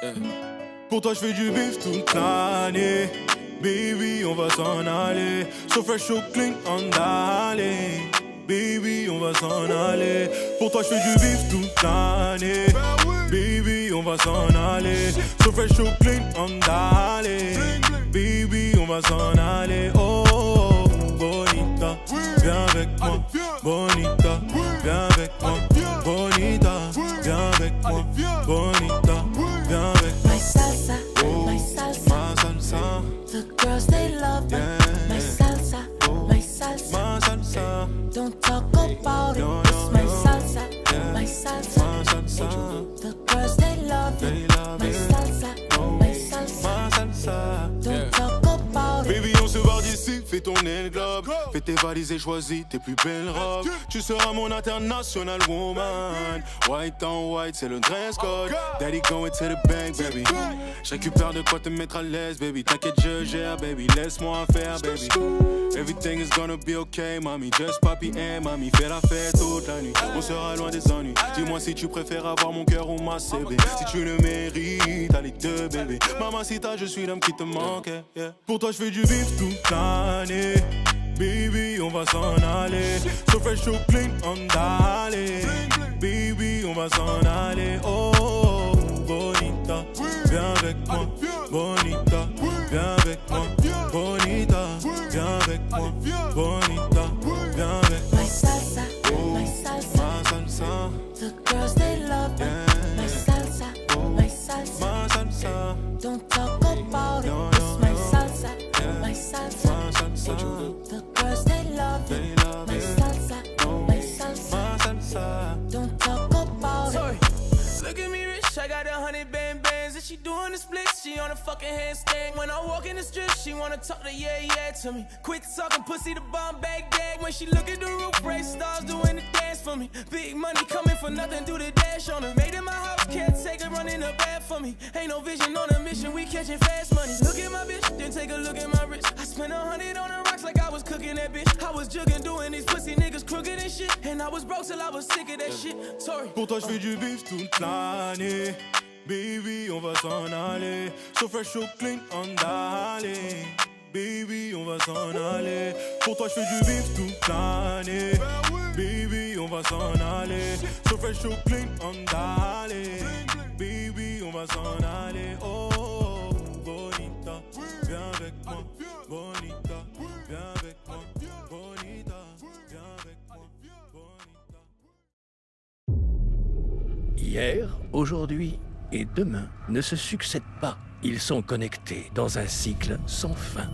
Yeah. Pour toi, je fais du bif toute l'année. Baby, on va s'en aller. So fresh, so clean, on d'aller. Baby, on va s'en aller. Pour toi, je fais du bif toute l'année. Baby, on va s'en aller. So fresh, so clean, on d'aller. Baby, on va s'en aller. Oh, oh, oh, bonita, viens avec moi. Bonita, viens avec moi. Bonita, viens avec moi. Bonita, viens avec moi. My salsa, my salsa, Ma salsa. the girls they love me. Yeah. My salsa, my salsa, Ma salsa. don't talk about it. No, It's no, my no. salsa, Yeah. my salsa, Ma salsa. the girls they love They me. love My it. salsa, Oh. my salsa, Ma salsa. don't talk about it. Baby, on se barre d'ici, fais ton aile globe. Fais tes valises et choisis tes plus belles robes. Tu seras mon international woman. White on white, c'est le dress code. Daddy going to the bank, baby. Je récupère de quoi te mettre à l'aise, baby. T'inquiète, je gère, baby. Laisse-moi faire, baby. Everything is gonna be okay, mami. Just papi et mami. Fais la fête toute la nuit. On sera loin des ennuis. Dis-moi si tu préfères avoir mon cœur ou ma CB. Si tu le mérites, t'as les deux, bébé. Mamacita, je suis l'homme qui te manque. Yeah. Pour toi, je fais du bif toute l'année. Baby, on va s'en aller. So fresh, so clean, on d'aller. Baby, on va s'en aller. Oh, oh, oh, bonita, viens avec moi. Bonita, viens avec moi. Bonita, viens avec moi. Bonita, viens avec moi. My salsa, my salsa, Ma salsa, the girls they love me. Yeah. My salsa, my salsa, ma salsa, don't talk about it. No, It's no, my no. salsa, Yeah. my salsa, ma salsa, the girls they love me. they love My it. salsa, Oh. my salsa, Ma salsa. don't talk about it. Look at me rich, I got 100 bands and she doing the splits, she on a fucking handstand. When I walk in the strip, she wanna talk to yeah to me. Quit talking pussy, the bomb bag gag. When she look at the roof, race stars doing the dance for me. Big money coming for nothing, do the dash on her. Made in my house, can't take her running the bad for me. Ain't no vision on a mission, we catching fast money. Look at my bitch, then take a look at my wrist. I spent 100 on the rocks like I was cooking that bitch. I was jugging, doing these pussy niggas crooked and shit. And I was broke till I was sick of that shit. Sorry. Pour toi, je fais du bif toute l'année. Baby, on va s'en aller. So fresh, so clean, on d'aller. Baby, on va s'en aller. Pour toi, je fais du bif toute l'année. Baby, on va s'en aller. So fresh, so clean, on d'aller. Baby, on va s'en aller. Oh, oh, oh, bonita, viens avec moi. Bonita, viens avec moi. Bonita, viens avec moi. Bonita. Hier, aujourd'hui et demain ne se succèdent pas. Ils sont connectés dans un cycle sans fin.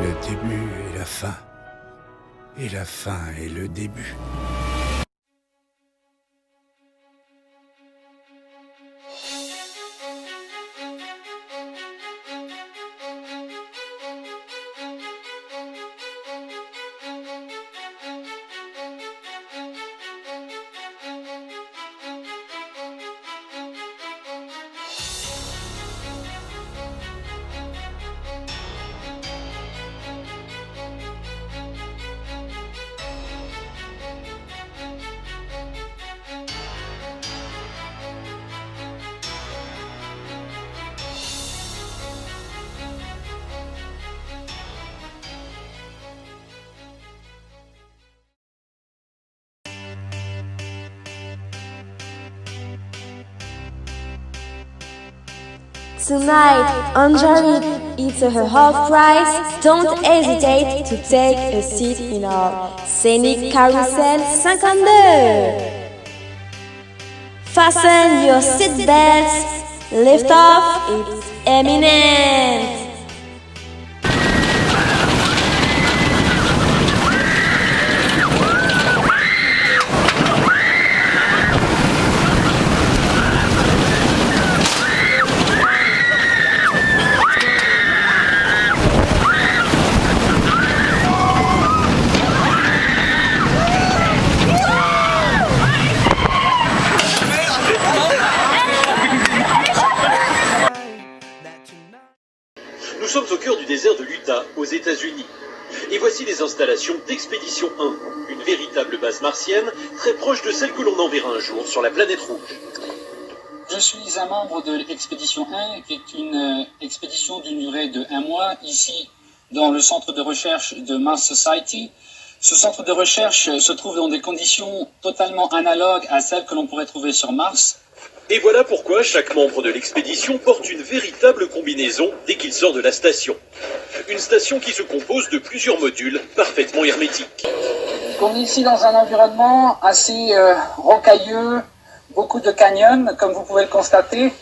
Le début et la fin. Et la fin est le début. Tonight, Anjali eats her half price. Don't hesitate to take a seat in our scenic carousel 52. Fasten your seatbelts. Lift off, it's imminent. États-Unis. Et voici les installations d'Expédition 1, une véritable base martienne, très proche de celle que l'on enverra un jour sur la planète rouge. Je suis un membre de l'Expédition 1, qui est une expédition d'une durée de 1 mois, ici dans le centre de recherche de Mars Society. Ce centre de recherche se trouve dans des conditions totalement analogues à celles que l'on pourrait trouver sur Mars. Et voilà pourquoi chaque membre de l'expédition porte une véritable combinaison dès qu'il sort de la station. Une station qui se compose de plusieurs modules parfaitement hermétiques. On est ici dans un environnement assez rocailleux, beaucoup de canyons, comme vous pouvez le constater.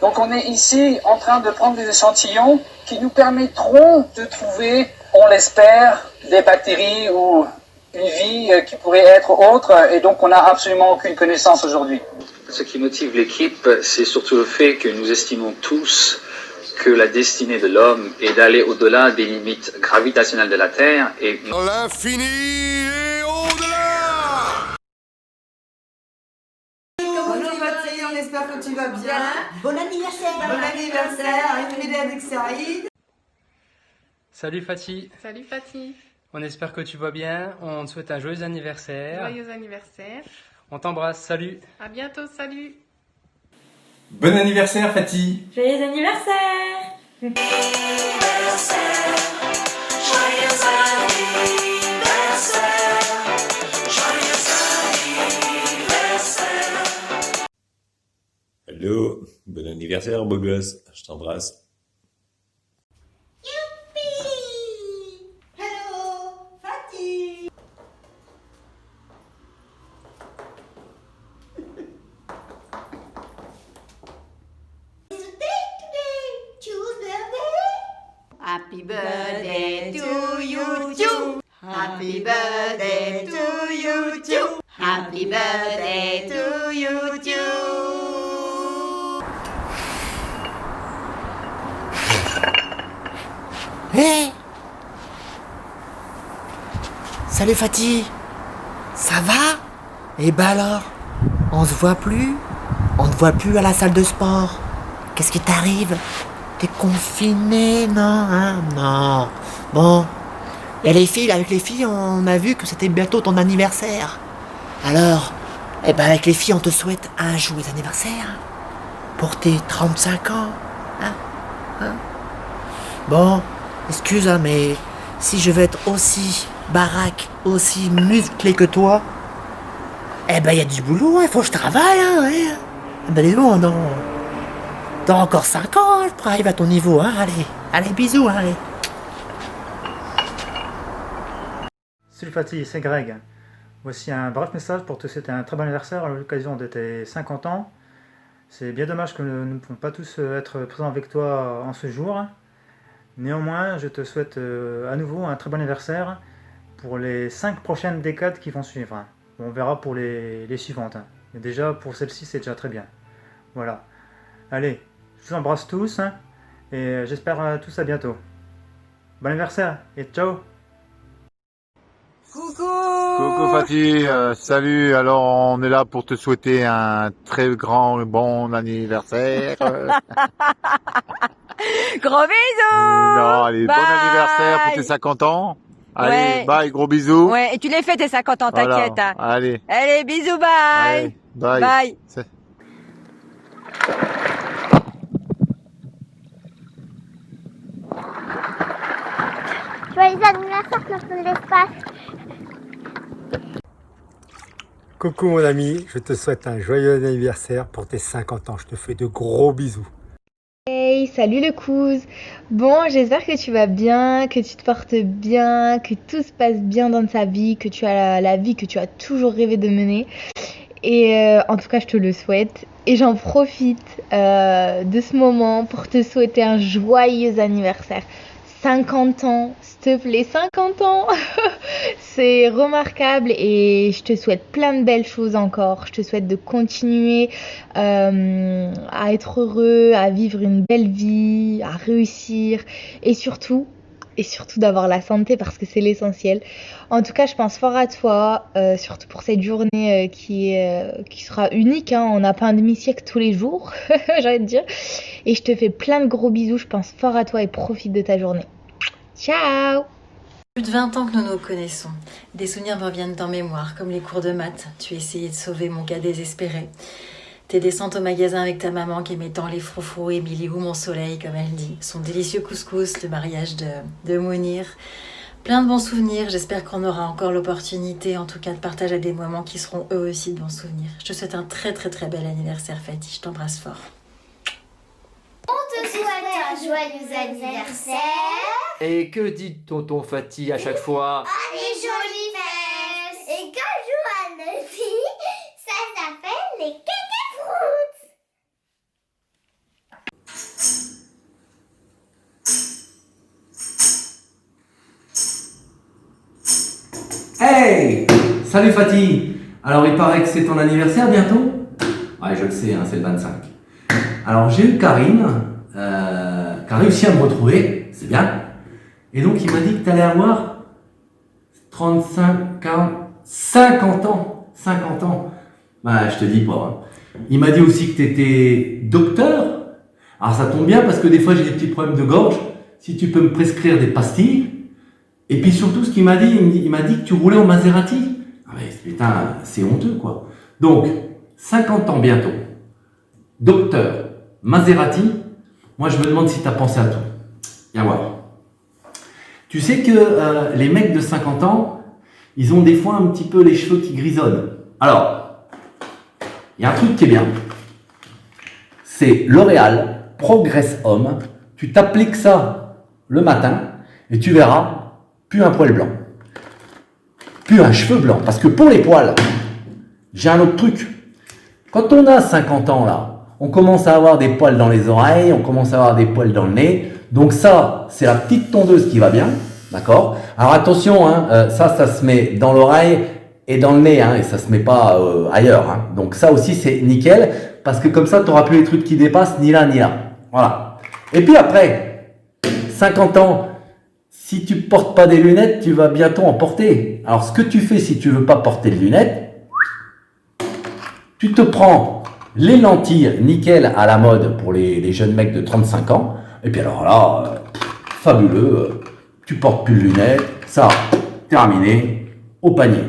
Donc on est ici en train de prendre des échantillons qui nous permettront de trouver, on l'espère, des bactéries ou une vie qui pourrait être autre, et donc on n'a absolument aucune connaissance aujourd'hui. Ce qui motive l'équipe, c'est surtout le fait que nous estimons tous que la destinée de l'homme est d'aller au-delà des limites gravitationnelles de la Terre et L'infini et au-delà. Bonjour Patrick, on espère que tu vas bien. Bon anniversaire. Bon anniversaire, avec Saïd. Salut Fatih. Salut Fatih. On espère que tu vas bien. On te souhaite un joyeux anniversaire. Joyeux anniversaire. On t'embrasse. Salut. À bientôt. Salut. Bon anniversaire Fatih. Joyeux anniversaire. Joyeux anniversaire. Joyeux anniversaire. Hello, bon anniversaire beau gosse, je t'embrasse. Happy birthday to you, too. Happy birthday to you, too. Happy birthday to you, too. Hé Salut Fatih. Ça va? Eh ben alors, on se voit plus? On ne voit plus à la salle de sport. Qu'est-ce qui t'arrive? T'es confiné, non, hein? Non. Bon. Et les filles, avec les filles, on a vu que c'était bientôt ton anniversaire. Alors, eh ben avec les filles, on te souhaite un joyeux anniversaire. Pour tes 35 ans. Hein? Bon, excuse, hein, mais si je veux être aussi baraque, aussi musclé que toi, eh ben il y a du boulot, il faut que je travaille, hein, ouais. Ben dis donc, non. Dans encore 5 ans, je pourrais arriver à ton niveau, hein, allez, bisous, hein, allez. Salut Fatih, c'est Greg. Voici un bref message pour te souhaiter un très bon anniversaire à l'occasion de tes 50 ans. C'est bien dommage que nous ne pouvons pas tous être présents avec toi en ce jour. Néanmoins, je te souhaite à nouveau un très bon anniversaire pour les 5 prochaines décades qui vont suivre. On verra pour les suivantes. Mais déjà, pour celle-ci, c'est déjà très bien. Voilà. Allez, je vous embrasse tous et j'espère tous à bientôt. Bon anniversaire et ciao. Coucou Fatih, salut, alors on est là pour te souhaiter un très grand bon anniversaire. Gros bisous. Non, allez, bye. Bon anniversaire pour tes 50 ans. Allez, Ouais. Bye, gros bisous. Ouais, et tu les fais tes 50 ans, Voilà, t'inquiète. Hein. allez. Allez, bisous, bye. Allez, bye. Bye. Joyeux anniversaire, Plafond de l'espace. Coucou mon ami, je te souhaite un joyeux anniversaire pour tes 50 ans. Je te fais de gros bisous. Hey, salut le Couz. Bon, j'espère que tu vas bien, que tu te portes bien, que tout se passe bien dans ta vie, que tu as la vie que tu as toujours rêvé de mener. Et en tout cas, je te le souhaite. Et j'en profite de ce moment pour te souhaiter un joyeux anniversaire. 50 ans, s'il te plaît, 50 ans. C'est remarquable et je te souhaite plein de belles choses encore. Je te souhaite de continuer à être heureux, à vivre une belle vie, à réussir et surtout d'avoir la santé parce que c'est l'essentiel. En tout cas, je pense fort à toi, surtout pour cette journée qui sera unique. Hein. On n'a pas un demi-siècle tous les jours, j'ai envie de dire. Et je te fais plein de gros bisous. Je pense fort à toi et profite de ta journée. Ciao! Plus de 20 ans que nous nous connaissons. Des souvenirs me reviennent en mémoire, comme les cours de maths. Tu essayais de sauver mon cas désespéré. Tes descentes au magasin avec ta maman qui aimait tant les froufrous et Billy ou mon soleil, comme elle dit. Son délicieux couscous, le mariage de Mounir. Plein de bons souvenirs. J'espère qu'on aura encore l'opportunité, en tout cas, de partager des moments qui seront eux aussi de bons souvenirs. Je te souhaite un très très très bel anniversaire, Fatih. Je t'embrasse fort. On te souhaite un joyeux anniversaire. Et que dit tonton Fatih à chaque fois? Les jolies fesses. Et quand Joanne le dit, ça s'appelle les Hey! Salut Fatih! Alors il paraît que c'est ton anniversaire bientôt? Ouais, je le sais, hein, c'est le 25. Alors j'ai eu Karine, qui a réussi à me retrouver, c'est bien. Et donc il m'a dit que tu allais avoir 35, 40, 50 ans. 50 ans. Bah je te dis pas. Hein. Il m'a dit aussi que tu étais docteur. Alors ça tombe bien parce que des fois j'ai des petits problèmes de gorge. Si tu peux me prescrire des pastilles. Et puis surtout, ce qu'il m'a dit, il m'a dit que tu roulais en Maserati. Ah mais putain, c'est honteux quoi. Donc, 50 ans bientôt. Docteur, Maserati. Moi, je me demande si tu as pensé à tout. Viens voir. Tu sais que les mecs de 50 ans, ils ont des fois un petit peu les cheveux qui grisonnent. Alors, il y a un truc qui est bien. C'est L'Oréal Progress Homme. Tu t'appliques ça le matin et tu verras. Plus un poil blanc, plus un cheveu blanc. Parce que pour les poils, j'ai un autre truc. Quand on a 50 ans là, on commence à avoir des poils dans les oreilles, on commence à avoir des poils dans le nez. Donc ça, c'est la petite tondeuse qui va bien, d'accord? Alors attention, hein, ça se met dans l'oreille et dans le nez, hein, et ça se met pas ailleurs. Hein. Donc ça aussi, c'est nickel, parce que comme ça, tu n'auras plus les trucs qui dépassent, ni là, ni là. Voilà. Et puis après, 50 ans, si tu portes pas des lunettes, tu vas bientôt en porter. Alors, ce que tu fais si tu veux pas porter de lunettes, tu te prends les lentilles nickel à la mode pour les jeunes mecs de 35 ans. Et puis alors là, fabuleux, tu portes plus de lunettes, ça, terminé, au panier.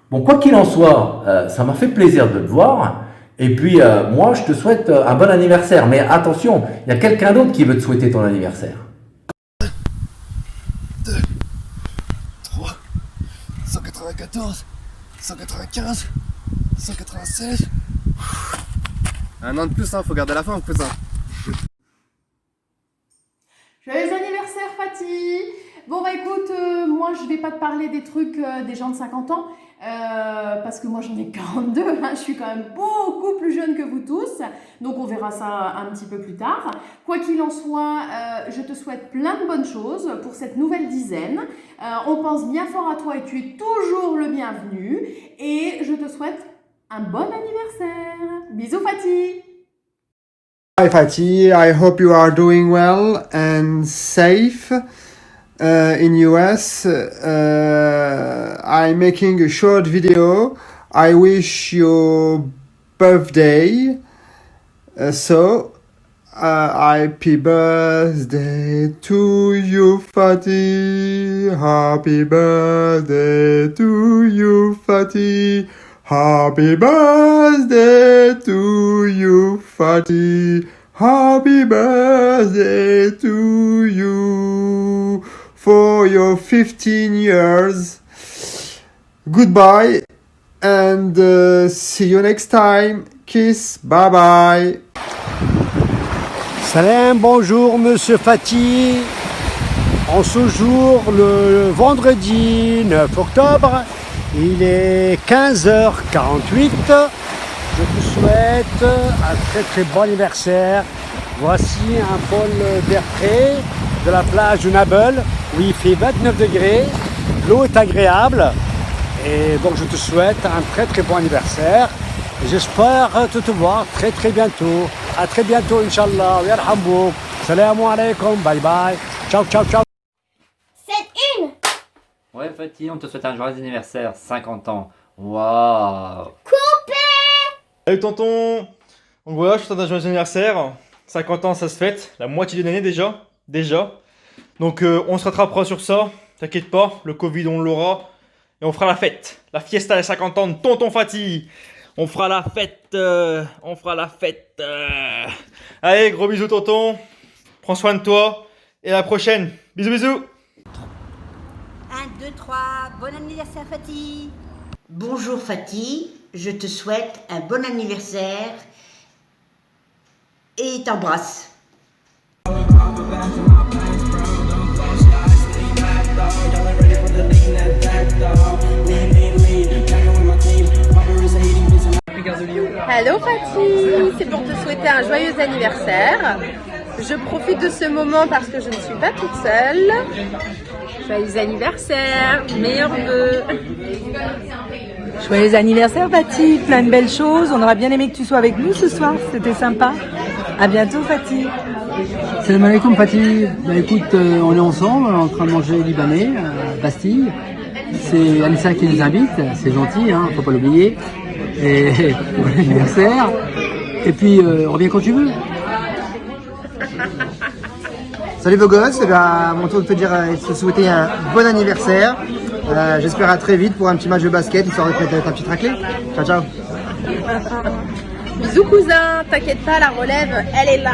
Bon, quoi qu'il en soit, ça m'a fait plaisir de te voir. Et puis, moi, je te souhaite un bon anniversaire. Mais attention, il y a quelqu'un d'autre qui veut te souhaiter ton anniversaire. 194, 195, 196. Un an de plus, hein, faut garder la fin, cousin. Joyeux anniversaire Fatih. Bon bah écoute, moi je vais pas te parler des trucs des gens de 50 ans, parce que moi j'en ai 42, hein, je suis quand même beaucoup plus jeune que vous tous, donc on verra ça un petit peu plus tard. Quoi qu'il en soit, je te souhaite plein de bonnes choses pour cette nouvelle dizaine. On pense bien fort à toi et tu es toujours le bienvenu, et je te souhaite un bon anniversaire. Bisous Fatih. Hi Fatih, I hope you are doing well and safe in US. I'm making a short video. I wish you birthday. Happy birthday to you Fatih. Happy birthday to you Fatih. Happy birthday to you, Fatih. Happy birthday to you for your 15 years. Goodbye and see you next time. Kiss, bye bye. Salam, bonjour Monsieur Fatih. En ce jour, le vendredi 9 octobre, il est 15h48. Je te souhaite un très très bon anniversaire. Voici un bol d'air frais de la plage de Nabel où il fait 29 degrés. L'eau est agréable. Et donc je te souhaite un très très bon anniversaire. J'espère te voir très très bientôt. À très bientôt, Inch'Allah. Yarhamouk. Salam alaikum. Bye bye. Ciao, ciao, ciao. C'est une. Ouais, Fatih, on te souhaite un joyeux anniversaire, 50 ans. Waouh! Coupé. Salut tonton. Donc voilà, je te souhaite un joyeux anniversaire. 50 ans, ça se fête. La moitié d'une année déjà. Donc on se rattrapera sur ça, t'inquiète pas, le Covid on l'aura. Et on fera la fête, la fiesta des 50 ans de Tonton Fatih. On fera la fête, Allez, gros bisous tonton, prends soin de toi, et à la prochaine. Bisous bisous. 1, 2, 3, bon anniversaire Fatih. Bonjour Fatih, je te souhaite un bon anniversaire et t'embrasse. Hello Fatih, c'est pour te souhaiter un joyeux anniversaire. Je profite de ce moment parce que je ne suis pas toute seule. Joyeux anniversaire, meilleurs vœux. Joyeux anniversaire Fatih, plein de belles choses. On aurait bien aimé que tu sois avec nous ce soir, c'était sympa. À bientôt Fatih. Salam alaikum Fatih. Bah écoute, on est ensemble, on est en train de manger libanais à Bastille. C'est Anissa qui nous invite, c'est gentil, hein, faut pas l'oublier. Et bon anniversaire. Et puis reviens quand tu veux. Salut beau gosse, eh bien, à mon tour de te dire et de te souhaiter un bon anniversaire. J'espère à très vite pour un petit match de basket, histoire de mettre ta petite raclée. Ciao ciao. Bisous cousin, t'inquiète pas, la relève, elle est là.